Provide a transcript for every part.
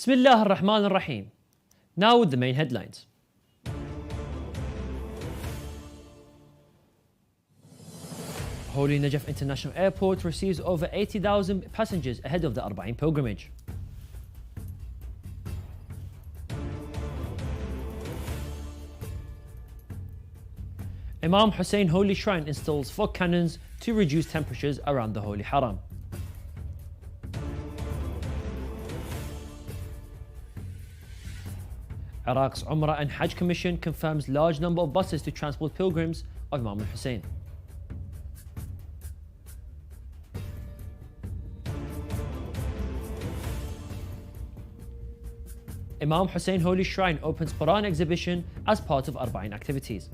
Bismillah ar-Rahman ar-Rahim. Now with the main headlines. Holy Najaf International Airport receives over 80,000 passengers ahead of the Arba'in pilgrimage. Imam Hussein Holy Shrine installs fog cannons to reduce temperatures around the Holy Haram. Iraq's Umrah and Hajj Commission confirms large number of buses to transport pilgrims of Imam Hussein. Imam Hussein Holy Shrine opens Quran exhibition as part of Arba'in activities.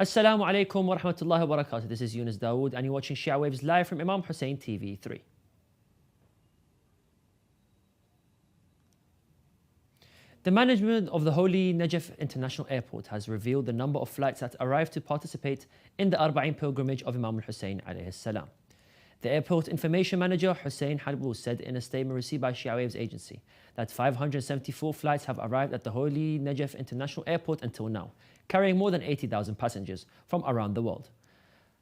Assalamu alaikum wa rahmatullahi wa barakatuh. This is Yunus Dawood and you're watching Shia Waves live from Imam Hussein TV 3. The management of the Holy Najaf International Airport has revealed the number of flights that arrived to participate in the Arba'in pilgrimage of Imam Hussein alayhi salam. The airport information manager Hussein Hadbou said in a statement received by Shia Waves agency that 574 flights have arrived at the Holy Najaf International Airport until now, carrying more than 80,000 passengers from around the world.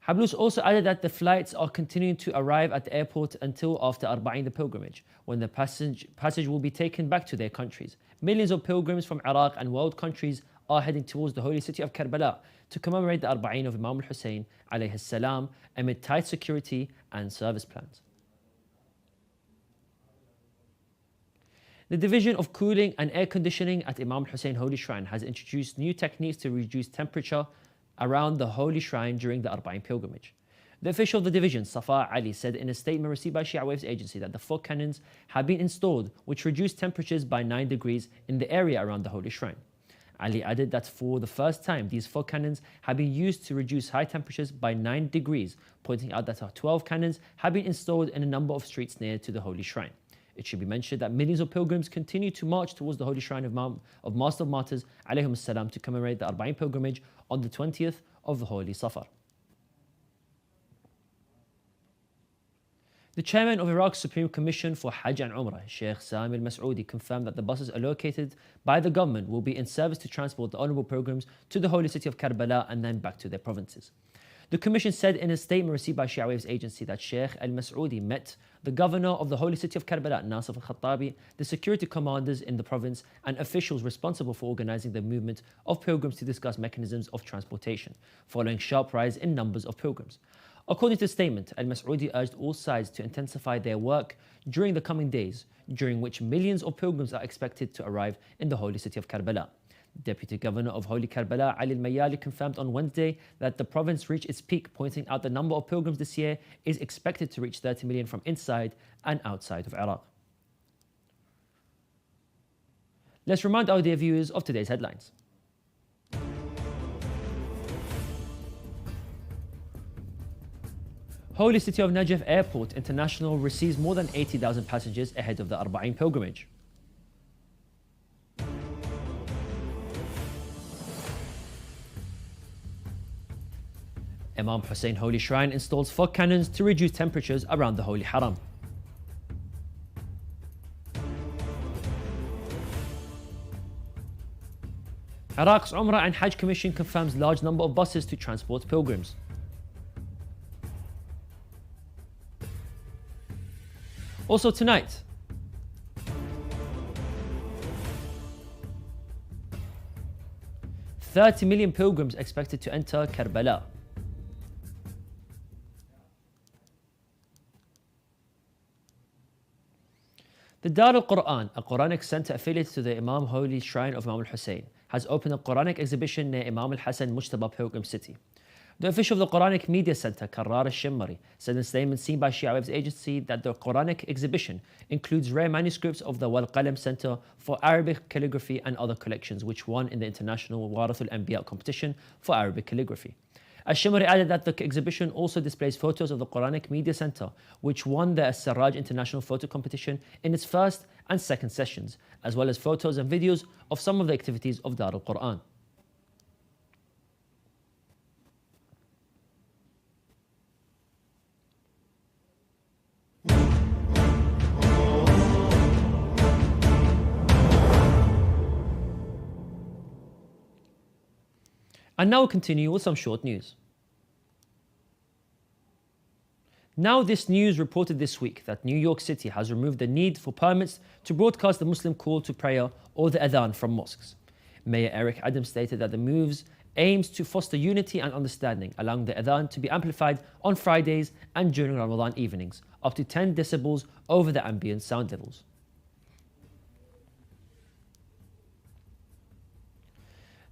Hablous also added that the flights are continuing to arrive at the airport until after Arba'in the pilgrimage, when the passage will be taken back to their countries. Millions of pilgrims from Iraq and world countries are heading towards the holy city of Karbala to commemorate the Arba'in of Imam Hussein alayhi salam amid tight security and service plans. The Division of Cooling and Air Conditioning at Imam Hussein Holy Shrine has introduced new techniques to reduce temperature around the Holy Shrine during the Arba'in pilgrimage. The official of the division, Safa Ali, said in a statement received by Shia Waves agency that the fog cannons have been installed which reduce temperatures by 9 degrees in the area around the Holy Shrine. Ali added that for the first time, these fog cannons have been used to reduce high temperatures by 9 degrees, pointing out that 12 cannons have been installed in a number of streets near to the Holy Shrine. It should be mentioned that millions of pilgrims continue to march towards the Holy Shrine of Master of Martyrs alayhim salam to commemorate the Arba'in pilgrimage on the 20th of the Holy Safar. The chairman of Iraq's Supreme Commission for Hajj and Umrah, Sheikh Sami al-Mas'oudi, confirmed that the buses allocated by the government will be in service to transport the honourable pilgrims to the holy city of Karbala and then back to their provinces. The Commission said in a statement received by Shia Waves agency that Sheikh al-Mas'oudi met the governor of the holy city of Karbala, Nasif al-Khattabi, the security commanders in the province and officials responsible for organising the movement of pilgrims to discuss mechanisms of transportation, following sharp rise in numbers of pilgrims. According to the statement, al-Mas'oudi urged all sides to intensify their work during the coming days, during which millions of pilgrims are expected to arrive in the holy city of Karbala. Deputy Governor of Holy Karbala, Ali al-Mayali, confirmed on Wednesday that the province reached its peak, pointing out the number of pilgrims this year is expected to reach 30 million from inside and outside of Iraq. Let's remind our dear viewers of today's headlines. Holy City of Najaf Airport International receives more than 80,000 passengers ahead of the Arba'in pilgrimage. Imam Hussein Holy Shrine installs fog cannons to reduce temperatures around the Holy Haram. Iraq's Umrah and Hajj Commission confirms large number of buses to transport pilgrims. Also tonight, "30 million pilgrims expected to enter Karbala." The Dar al-Quran, a Quranic center affiliated to the Imam Holy Shrine of Imam Hussein, has opened a Quranic exhibition near Imam al-Hassan Mujtaba Pilgrim City. The official of the Quranic Media Center, Karrar al-Shimmari, said in a statement seen by Shia Waves agency that the Quranic exhibition includes rare manuscripts of the Wal Qalam Center for Arabic Calligraphy and other collections which won in the International Warath al-Anbiya competition for Arabic calligraphy. Al-Shimari added that the exhibition also displays photos of the Quranic Media Center, which won the Sarraj International Photo Competition in its first and second sessions, as well as photos and videos of some of the activities of Dar al-Quran. And now we'll continue with some short news. Now, this news reported this week that New York City has removed the need for permits to broadcast the Muslim call to prayer or the adhan from mosques. Mayor Eric Adams stated that the moves aims to foster unity and understanding, allowing the adhan to be amplified on Fridays and during Ramadan evenings, up to 10 decibels over the ambient sound levels.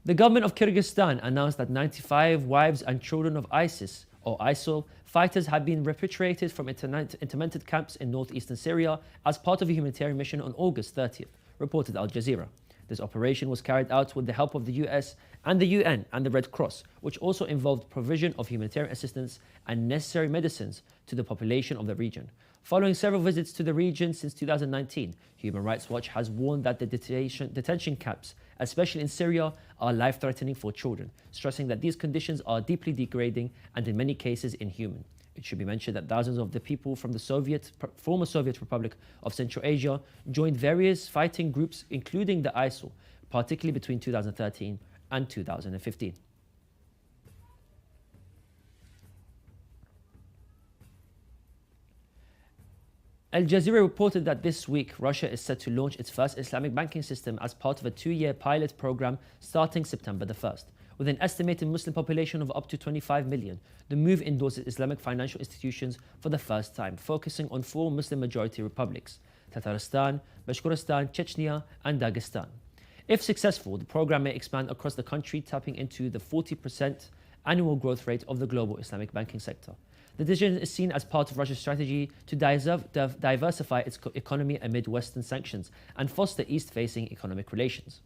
The government of Kyrgyzstan announced that 95 wives and children of ISIS or ISIL fighters have been repatriated from intermented camps in northeastern Syria as part of a humanitarian mission on August 30th, reported Al Jazeera. This operation was carried out with the help of the US and the UN and the Red Cross, which also involved provision of humanitarian assistance and necessary medicines to the population of the region. Following several visits to the region since 2019, Human Rights Watch has warned that the detention camps, especially in Syria, are life-threatening for children, stressing that these conditions are deeply degrading and in many cases inhuman. It should be mentioned that thousands of the people from the former Soviet Republic of Central Asia joined various fighting groups, including the ISIL, particularly between 2013 and 2015. Al Jazeera reported that this week Russia is set to launch its first Islamic banking system as part of a 2-year pilot program starting September the 1st. With an estimated Muslim population of up to 25 million, the move endorses Islamic financial institutions for the first time, focusing on 4 Muslim-majority republics: Tatarstan, Bashkortostan, Chechnya, and Dagestan. If successful, the program may expand across the country, tapping into the 40% annual growth rate of the global Islamic banking sector. The decision is seen as part of Russia's strategy to diversify its economy amid Western sanctions and foster East-facing economic relations.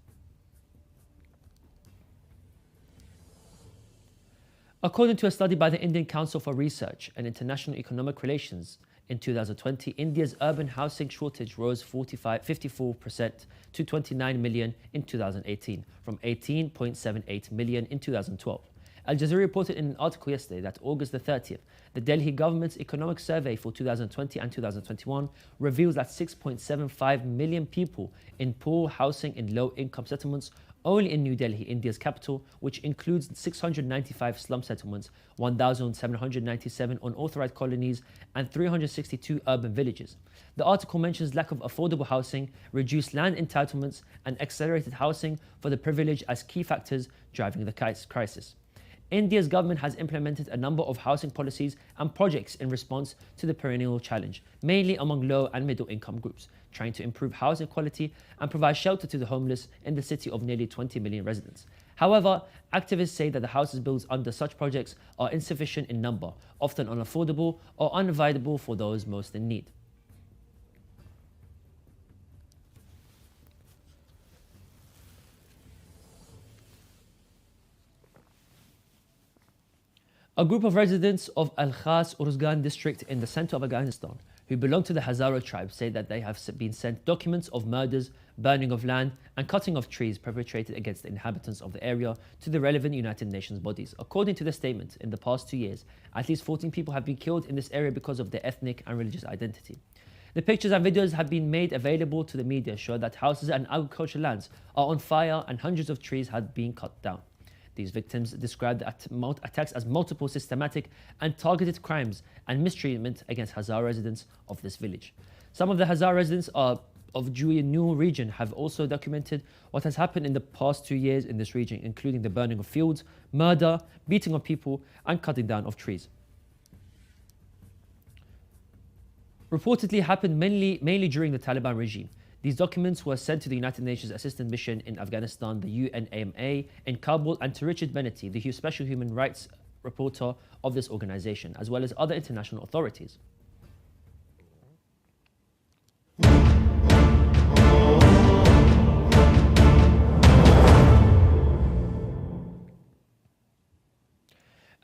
According to a study by the Indian Council for Research and International Economic Relations, in 2020, India's urban housing shortage rose 54% to 29 million in 2018, from 18.78 million in 2012. Al Jazeera reported in an article yesterday that August the 30th, the Delhi government's economic survey for 2020 and 2021 reveals that 6.75 million people in poor housing in low-income settlements only in New Delhi, India's capital, which includes 695 slum settlements, 1,797 unauthorized colonies, and 362 urban villages. The article mentions lack of affordable housing, reduced land entitlements, and accelerated housing for the privileged as key factors driving the crisis. India's government has implemented a number of housing policies and projects in response to the perennial challenge, mainly among low and middle income groups, trying to improve housing quality and provide shelter to the homeless in the city of nearly 20 million residents. However, activists say that the houses built under such projects are insufficient in number, often unaffordable or unavailable for those most in need. A group of residents of Al-Khas Uruzgan district in the center of Afghanistan who belong to the Hazara tribe say that they have been sent documents of murders, burning of land and cutting of trees perpetrated against the inhabitants of the area to the relevant United Nations bodies. According to the statement, in the past 2 years, at least 14 people have been killed in this area because of their ethnic and religious identity. The pictures and videos have been made available to the media show that houses and agricultural lands are on fire and hundreds of trees have been cut down. These victims described the attacks as multiple systematic and targeted crimes and mistreatment against Hazara residents of this village. Some of the Hazara residents of Ayub Nouinou region have also documented what has happened in the past 2 years in this region, including the burning of fields, murder, beating of people, and cutting down of trees. Reportedly happened mainly during the Taliban regime. These documents were sent to the United Nations Assistance Mission in Afghanistan, the UNAMA, in Kabul, and to Richard Bennetty, the special human rights reporter of this organization, as well as other international authorities.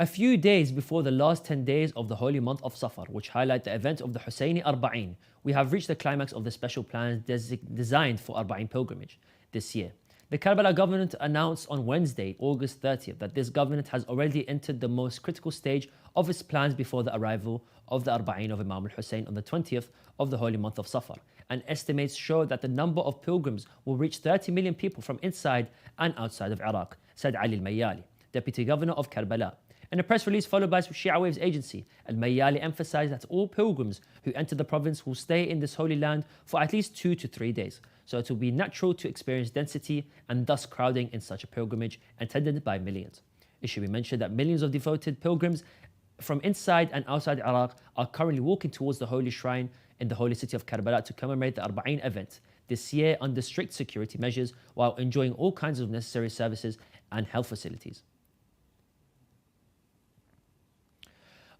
A few days before the last 10 days of the holy month of Safar, which highlight the event of the Husseini Arba'in, we have reached the climax of the special plans designed for Arba'in pilgrimage this year. The Karbala government announced on Wednesday, August 30th, that this government has already entered the most critical stage of its plans before the arrival of the Arba'in of Imam Hussein on the 20th of the holy month of Safar. And estimates show that the number of pilgrims will reach 30 million people from inside and outside of Iraq, said Ali al-Mayali, Deputy Governor of Karbala. In a press release followed by Shia Waves agency, al-Mayali emphasized that all pilgrims who enter the province will stay in this holy land for at least 2 to 3 days, so it will be natural to experience density and thus crowding in such a pilgrimage attended by millions. It should be mentioned that millions of devoted pilgrims from inside and outside Iraq are currently walking towards the holy shrine in the holy city of Karbala to commemorate the Arba'in event this year under strict security measures while enjoying all kinds of necessary services and health facilities.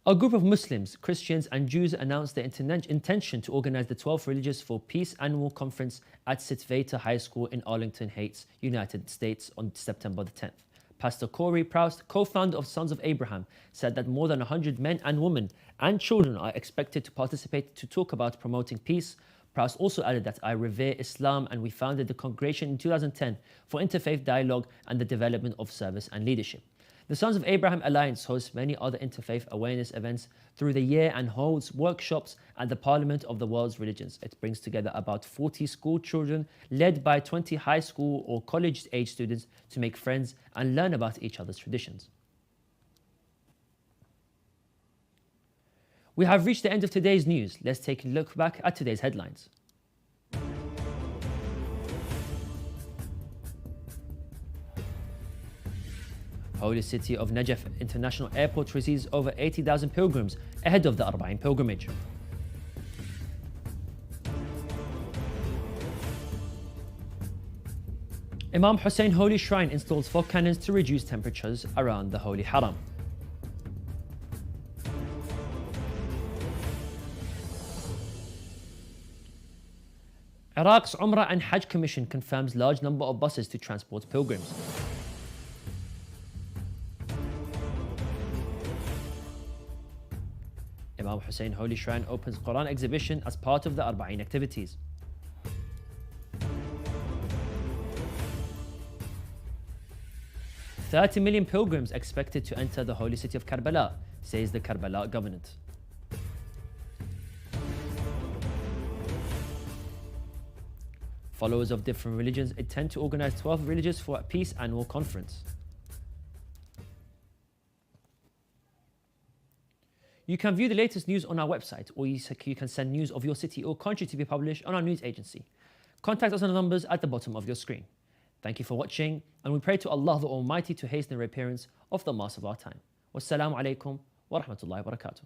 A group of Muslims, Christians and Jews announced their intention to organize the 12th Religious for Peace Annual Conference at Sitvata High School in Arlington Heights, United States on September the 10th. Pastor Corey Proust, co-founder of Sons of Abraham, said that more than 100 men and women and children are expected to participate to talk about promoting peace. Proust also added that I revere Islam and we founded the congregation in 2010 for interfaith dialogue and the development of service and leadership. The Sons of Abraham Alliance hosts many other interfaith awareness events through the year and holds workshops at the Parliament of the World's Religions. It brings together about 40 school children led by 20 high school or college-age students to make friends and learn about each other's traditions. We have reached the end of today's news. Let's take a look back at today's headlines. Holy city of Najaf International Airport receives over 80,000 pilgrims ahead of the Arba'in pilgrimage. Imam Hussein Holy Shrine installs fog cannons to reduce temperatures around the Holy Haram. Iraq's Umrah and Hajj Commission confirms large number of buses to transport pilgrims. Imam Hussein Holy Shrine opens Quran exhibition as part of the Arba'in activities. "30 million pilgrims expected to enter the holy city of Karbala," says the Karbala government. Followers of different religions intend to organize 12 Religious for a Peace Annual Conference. You can view the latest news on our website, or you can send news of your city or country to be published on our news agency. Contact us on the numbers at the bottom of your screen. Thank you for watching, and we pray to Allah the Almighty to hasten the reappearance of the Master of our time. Wassalamu alaikum wa rahmatullahi wa barakatuh.